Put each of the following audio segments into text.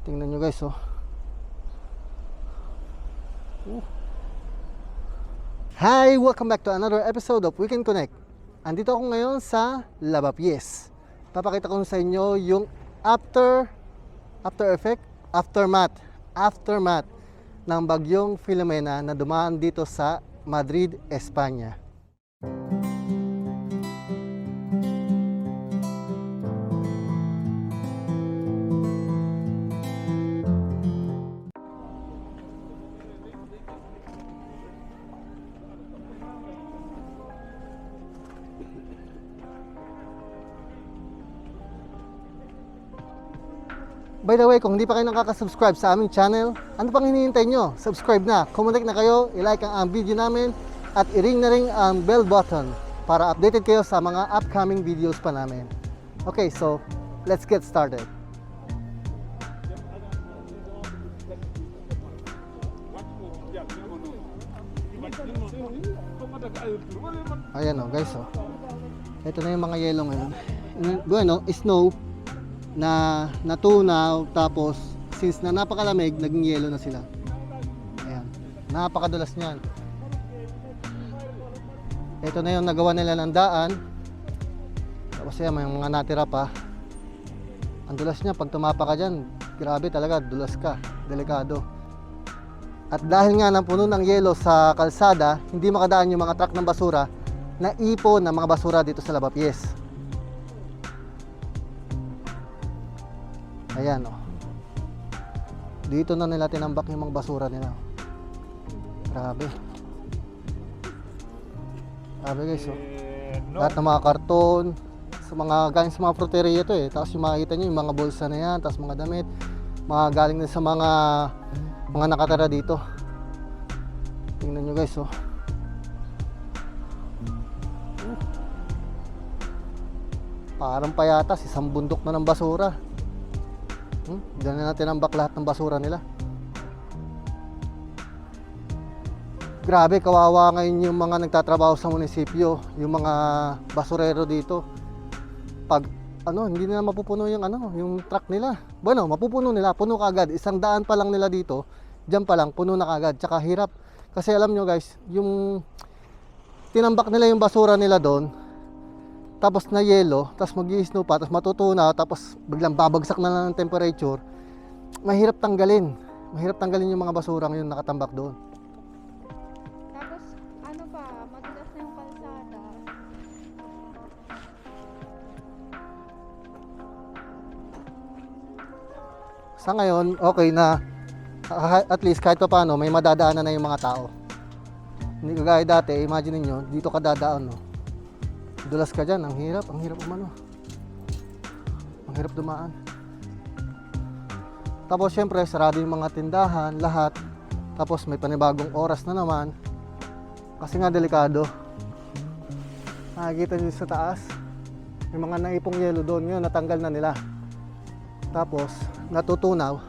Tingnan nyo guys, oh. Hi! Welcome back to another episode of Weekend Connect. Andito ako ngayon sa Lavapiés. Papakita ko sa inyo yung aftermath ng bagyong Filomena na dumaan dito sa Madrid, Espanya. By the way, kung hindi pa kayo nakaka-subscribe sa aming channel, ano pang hinihintay nyo? Subscribe na, comment na kayo, i-like ang video namin, at i-ring na ring ang bell button para updated kayo sa mga upcoming videos pa namin. Okay, so let's get started. Ayan o guys, oh. Ito na yung mga yellow ngayon. Bueno, snow na natunaw, tapos since na napakalamig, naging yelo na sila. Ayan, napakadulas niyan. Ito na yung nagawa nila ng daan. Tapos yan, may mga natira pa. Ang dulas niya, pag tumapa ka dyan, grabe talaga, dulas ka, delikado. At dahil nga ng puno ng yelo sa kalsada, hindi makadaan yung mga truck ng basura na ipon ng mga basura dito sa Lavapiés. Ayan, oh. Dito na nila tinambak yung mga basura nila. Grabe. Grabe guys, oh. Lahat ng mga karton, sa mga galing sa mga fruteria to eh. Tapos yung makikita nyo yung mga bulsa na yan, tapos mga damit, mga galing din sa mga nakatira dito. Tingnan nyo guys, oh. Parang payatas, isang bundok na ng basura. Diyan na tinambak lahat ng basura nila. Grabe, kawawa ngayon yung mga nagtatrabaho sa munisipyo, yung mga basurero dito. Pag hindi nila mapupuno yung truck nila. Bueno, mapupuno nila, puno kaagad. 100 pa lang nila dito, diyan pa lang puno na kaagad. Tsaka hirap. Kasi alam nyo guys, yung tinambak nila yung basura nila doon, tapos na yelo, tapos mag-i-snow pa, tapos matutunaw, tapos biglang babagsak na lang ng temperature. Mahirap tanggalin. Mahirap tanggalin yung mga basura ngayon nakatambak doon. Tapos madulas na yung kalsada. Sa ngayon, okay na. At least kahit pa paano, may madadaanan na yung mga tao. Hindi kagaya dati, imagine niyo, dito ka dadaan, no? Dulas ka dyan, ang hirap umano. Ang hirap dumaan. Tapos syempre, sarado yung mga tindahan, lahat. Tapos may panibagong oras na naman. Kasi nga delikado. Nakikita nyo sa taas, may mga naipong yelo doon, ngayon natanggal na nila. Tapos, natutunaw,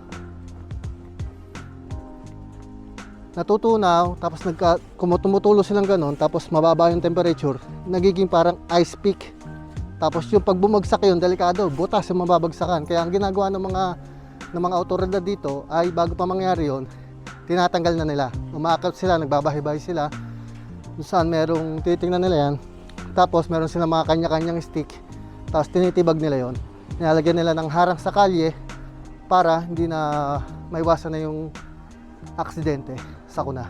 tapos tumutulog silang ganon, tapos mababa yung temperature, nagiging parang ice peak. Tapos yung pag bumagsak yun, delikado, butas yung mababagsakan. Kaya ang ginagawa ng mga autoridad dito ay bago pa mangyari yun, tinatanggal na nila. Umaakap sila, nagbabahay-bahay sila kung saan merong titingnan nila yan. Tapos meron silang mga kanya-kanyang stick, tapos tinitibag nila yon. Nilalagyan nila ng harang sa kalye para hindi na maiwasan na yung aksidente, sakuna.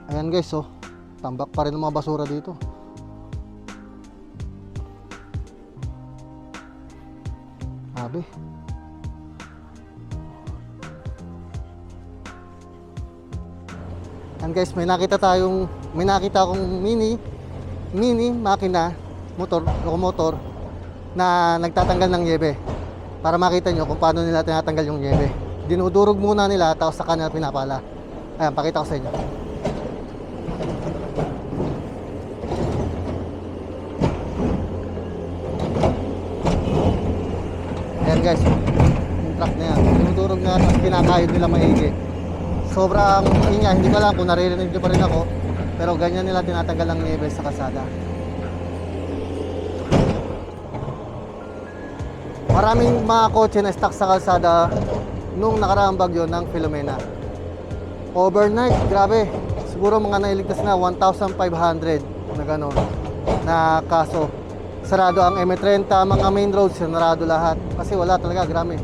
Ayan guys, oh, tambak pa rin ang mga basura dito. Sabi. Ayan guys, may nakita akong mini makina, locomotor na nagtatanggal ng niebe. Para makita nyo kung paano nila tinatanggal yung niebe. Dinudurog muna nila, tapos sa kanila pinapala. Ayan, pakita ko sa inyo. Ayan guys, yung truck na yan, dinudurog na, tapos kinakayod nila maigi. So sobrang ingay. Hindi ko alam kung naririnig nyo pa rin ako, pero ganyan nila tinatanggal ang niebe sa kalsada. Maraming mga kotse na stuck sa kalsada nung nakaraang bagyo ng Filomena. Overnight, grabe. Siguro mga nailigtas na 1,500 na gano'n na kaso. Sarado ang M30, mga main roads, sarado lahat. Kasi wala talaga, grabe.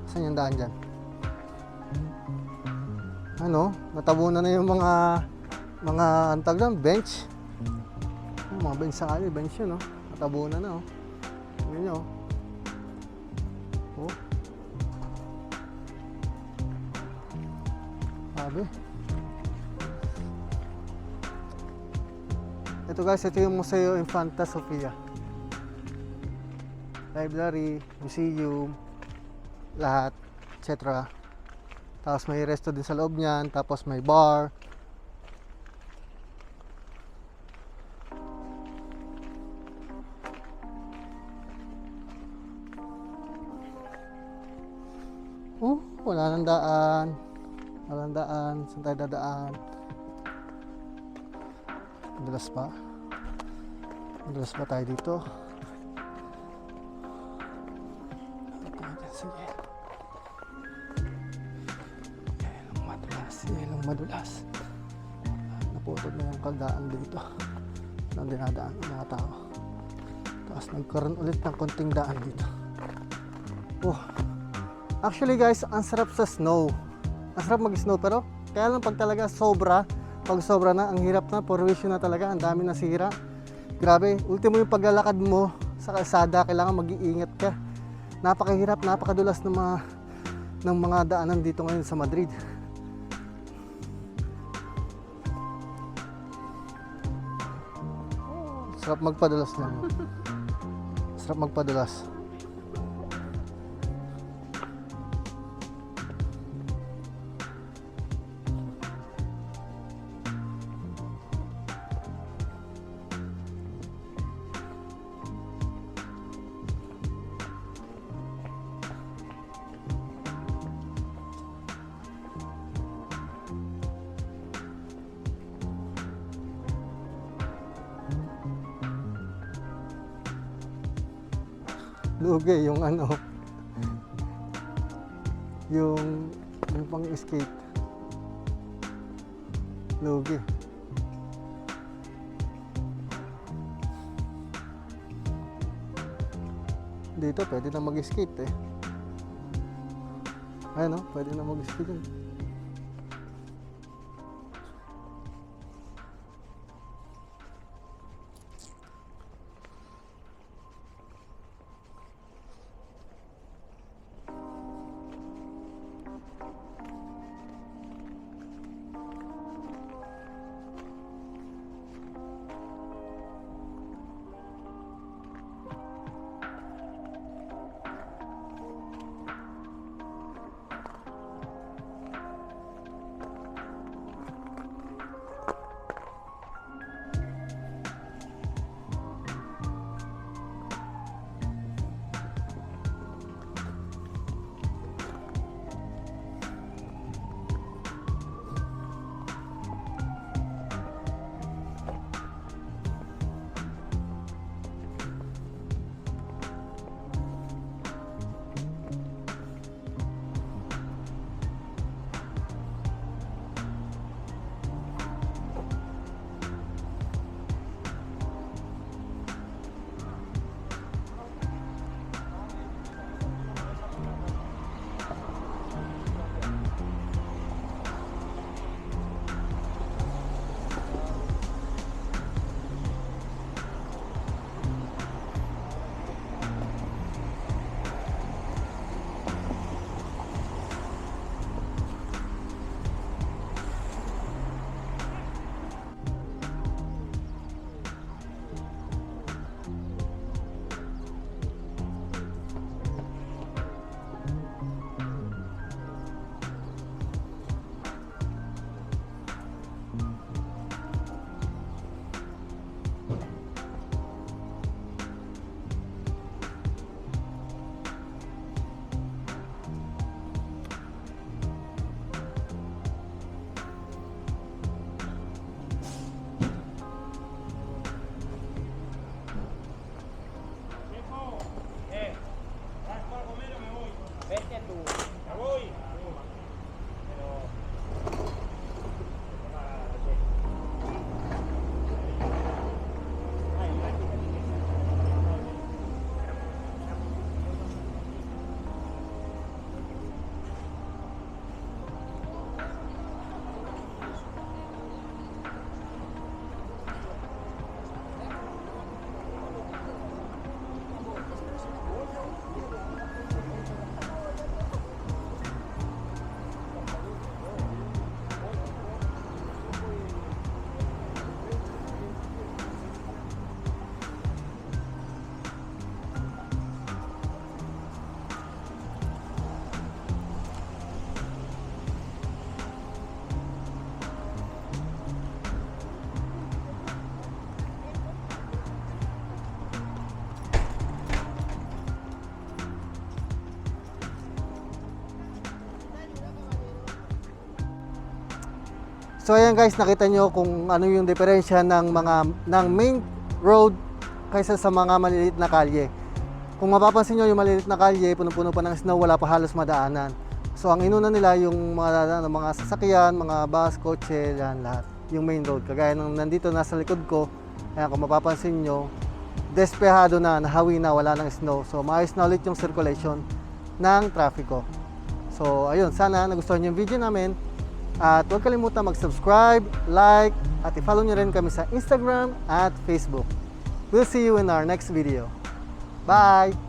Saan yung daan dyan? Ano? Natabunan na yung mga antag lang, bench. Yung mga bench sa kali, bench yun, no? Natabunan na, oh. Tingnan nyo, oh. Sabi. Ito guys, ito yung Museo Infanta Sofia. Library, museum, lahat, etc. Tapos may resto din sa loob niyan, tapos may bar. Wala nang daan. Walang daan. Saan tayo dadaan? Madulas pa. Madulas pa tayo dito. Sige. Yelong madulas. Naputol na yung kaldaan dito. Nang dinadaan ng mga tao. Tapos nagkaroon ulit ng konting daan dito. Actually guys, ang sarap sa snow. Ang sarap mag-snow, pero kaya lang pag talaga sobra, pag sobra na, ang hirap na, porwisyo na talaga, ang dami nasira. Grabe, ultimo yung paglalakad mo sa kalsada, kailangan mag-iingat ka. Napakahirap, napakadulas ng mga daanan dito ngayon sa Madrid. Sarap magpadulas lang. Sarap magpadulas. Lugi yung ano, yung pang skate. Lugi. Dito pwede na mag-skate eh. Ayun, pwede na mag-skate yun. So ayan guys, nakita nyo kung ano yung diferensya ng main road kaysa sa mga maliliit na kalye. Kung mapapansin nyo yung maliliit na kalye, punong-puno pa ng snow, wala pa halos madaanan. So ang inuna nila yung mga sasakyan, mga bus, kotse, yan lahat. Yung main road. Kagaya ng nandito nasa likod ko, ayan, kung mapapansin nyo, despehado na, nahawi na, wala ng snow. So maayos na ulit yung circulation ng trafiko. So ayun, sana nagustuhan nyo yung video namin. At huwag kalimutan mag-subscribe, like, at i-follow nyo rin kami sa Instagram at Facebook. We'll see you in our next video. Bye!